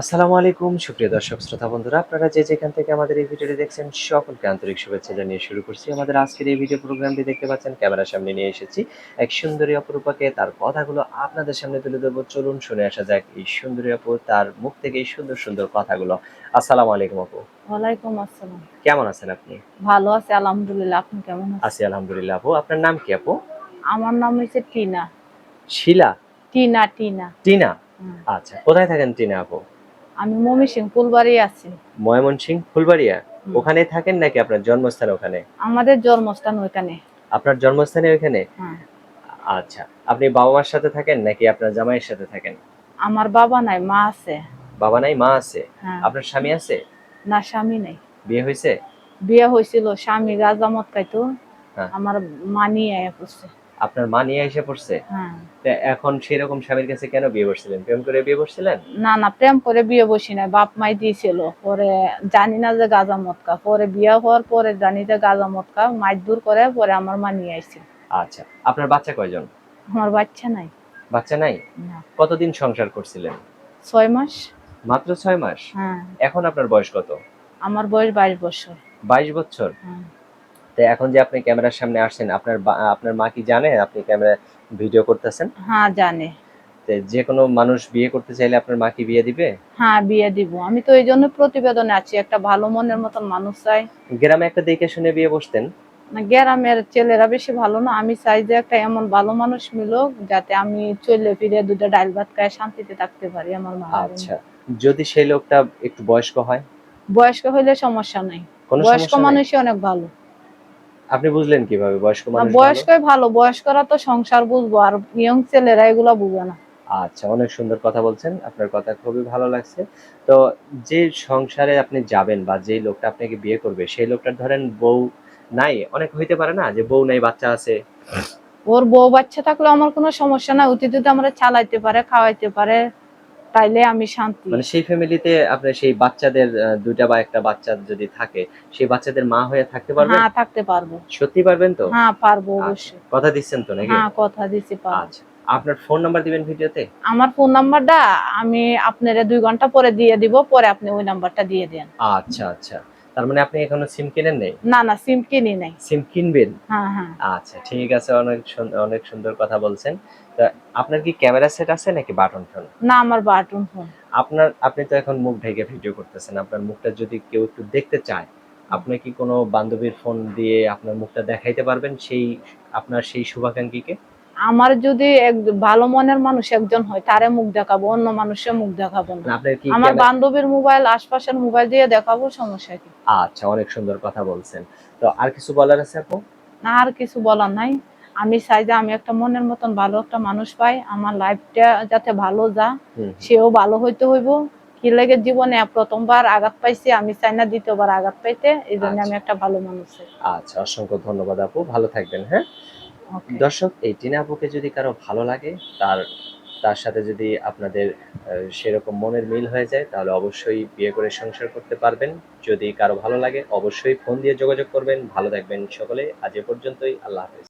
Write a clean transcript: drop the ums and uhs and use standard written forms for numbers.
আসসালামু আলাইকুম সুপ্রিয় দর্শক শ্রোতা বন্ধুরা, আপনারা যে যেখান থেকে আমাদের এই ভিডিওটি দেখছেন সকলকে আন্তরিক শুভেচ্ছা জানিয়ে শুরু করছি আমাদের আজকের এই ভিডিও প্রোগ্রামটি। দেখতে পাচ্ছেন ক্যামেরার সামনে নিয়ে এসেছি এক সুন্দরী অপরূপাকে, তার কথাগুলো আপনাদের সামনে তুলে ধরবো। চলুন শুনে আসা যাক এই সুন্দরী আপু তার মুখ থেকে এই সুন্দর সুন্দর কথাগুলো। আসসালামু আলাইকুম আপু। ওয়ালাইকুম আসসালাম। কেমন আছেন আপনি? ভালো আছি আলহামদুলিল্লাহ। আপনি কেমন আছি আছেন? আলহামদুলিল্লাহ। আপু আপনার নাম কি আপু? আমার নাম হইছে টিনা। শিলা? টিনা। টিনা? হুম। আচ্ছা, কোথায় থাকেন টিনা আপু? আমি ময়মনসিংহ ফুলবাড়ি আছি। ময়মনসিংহ ফুলবাড়িয়া? হুম। ওখানে থাকেন নাকি আপনার জন্মস্থান ওখানে? আমাদের জন্মস্থান ওইখানে। আপনার জন্মস্থানে ওইখানে? হ্যাঁ। আচ্ছা। আপনি বাবা-মার সাথে থাকেন নাকি আপনার জামাইয়ের সাথে থাকেন? আমার বাবা নাই, মা আছে। বাবা নাই, মা আছে। হ্যাঁ। আপনার স্বামী আছে? না, স্বামী নাই। বিয়ে হইছে? বিয়ে হয়েছিল, স্বামী গাঁজা মদ খাইতো। হ্যাঁ। আমার মা নিয়ে আয়া পড়ছে। আপনার মা নিয়ে এসে পড়ছে? হ্যাঁ। তা এখন সেরকম স্বামীর কাছে কেন বিয়ে করছিলেন? প্রেম করে বিয়ে করছিলেন? না না, প্রেম করে বিয়ে বসি নাই, বাপ মাই দিয়েছিল। পরে জানি না যে গাঁজা মদ খা, পরে বিয়ে হওয়ার পরে জানি যে গাঁজা মদ খা, মাইর করে পরে আমার মা নিয়ে আইছিল। আচ্ছা। আপনার বাচ্চা কয়জন? আমার বাচ্চা নাই। বাচ্চা নাই? না। কতদিন সংসার করছিলেন? 6 মাস। মাত্র ৬ মাস? হ্যাঁ। এখন আপনার বয়স কত? আমার বয়স 22 বছর। ২২ বছর? হ্যাঁ। তো এখন যে আপনি ক্যামেরার সামনে আসছেন, আপনার মা কি জানে আপনি ক্যামেরায় ভিডিও করতেছেন? হ্যাঁ, জানে। তো যেকোনো মানুষ বিয়ে করতে চাইলে আপনার মা কি বিয়ে দিবে? হ্যাঁ, বিয়ে দিব। আমি তো এইজন্য প্রতিবেদনে আছি। একটা ভালো মনের মতন মানুষ চাই। গ্রামে একটা দেখে শুনে বিয়ে বসতেন। না, গ্রামের ছেলেরা বেশি ভালো না। আমি চাই যে একটা এমন ভালো মানুষ মিলুক যাতে আমি চলে ফিরে 2 টা ডাইল ভাত খায় শান্তিতে থাকতে পারি আমার মায়ের। আচ্ছা, যদি সেই লোকটা একটু বয়স্ক হয়? বয়স্ক হইলে সমস্যা নাই। কোনো বয়স্ক সমস্যা নাই? মানুষই অনেক ভালো। আপনি বুঝলেন কিভাবে বয়স্ক না, মানুষ ভালো? বয়স্কই ভালো। বয়স্করা তো সংসার বুঝবো, আর ইয়ং ছেলেরা এগুলা বুঝবে না। আচ্ছা, অনেক সুন্দর কথা বলছেন। আপনার কথা খুবই ভালো লাগছে। তো যে সংসারে আপনি যাবেন বা যেই লোকটা আপনাকে বিয়ে করবে, সেই লোকটার ধরেন বউ নাই, অনেক হইতে পারে না যে বউ নাই, বাচ্চা আছে। ওর বউ বাচ্চা থাকলে আমার কোনো সমস্যা নাই। অতি যদি আমরা চালাইতে পারে, খাওয়াইতে পারে, তাইলে আমি শান্তি। মানে সেই ফ্যামিলিতে আপনার সেই বাচ্চাদের ২ টা বা ১ টা বাচ্চা যদি থাকে, সেই বাচ্চাদের মা হয়ে থাকতে পারবেন? হ্যাঁ, থাকতে পারবো। সত্যি পারবেন তো? হ্যাঁ, পারবো আচ্ছা, অবশ্যই। কথা দিচ্ছেন তো নাকি? হ্যাঁ, কথা দিছি পারবো। আচ্ছা। আপনার ফোন নাম্বার দিবেন ভিডিওতে? আমার ফোন নাম্বারটা আমি আপনারে ২ ঘন্টা পরে দিয়ে দিব। পরে আপনি ওই নাম্বারটা দিয়ে দেন। আচ্ছা, আচ্ছা। তার মানে আপনি এখনো সিম কেনেন নাই? না, না, সিম কিনি নাই। সিম কিনবেন? হ্যাঁ, হ্যাঁ। আচ্ছা, ঠিক আছে। অনেক সুন্দর কথা বলছেন। তা আপনার কি ক্যামেরা সেট আছে নাকি বাটন ফোন? না, আমার বাটন ফোন। আপনি তো এখন মুখ ঢেকে ভিডিও করতেছেন। আপনার মুখটা যদি কেউ একটু দেখতে চায়, আপনি কি কোনো বান্ধবীর ফোন দিয়ে আপনার মুখটা দেখাইতে পারবেন আপনার সেই শুভাকাঙ্ক্ষীকে? আমার যদি ভালো মনের মানুষ একজন হয়, তারে মুখ দেখাবো, অন্য মানুষের মুখ দেখাবো না। মানে আপনার কি আমার বান্ধবীর মোবাইল, আশপাশের মোবাইল দিয়ে দেখাবো, সমস্যা কি? আচ্ছা, অনেক সুন্দর কথা বলছেন। তো আর কিছু বলার আছে আপু? না, আর কিছু বলার নাই। আমি চাই যে আমি একটা মনের মতন ভালো একটা মানুষ পাই। আমার লাইফটা যাতে ভালো যা, হুম। সেও ভালো হইতে হইব। কি লাগে জীবনে ১ম বার আঘাত পাইছি, আমি চাই না ২য় বার আঘাত পাইতে। এইজন্য আমি আচ্ছা, একটা ভালো মানুষ চাই। আচ্ছা। অসংখ্য ধন্যবাদ আপু। ভালো থাকবেন, হ্যাঁ? ওকে। দর্শক, এই টিনা আপুকে যদি কারো ভালো লাগে, তার তার সাথে যদি আপনাদের সেরকম মনের মিল হয়ে যায়, তাহলে অবশ্যই বিয়ে করে সংসার করতে পারবেন। যদি কারো ভালো লাগে অবশ্যই ফোন দিয়ে যোগাযোগ করবেন। ভালো থাকবেন সকলে। আজ এ পর্যন্তই। আল্লাহ হাফেজ।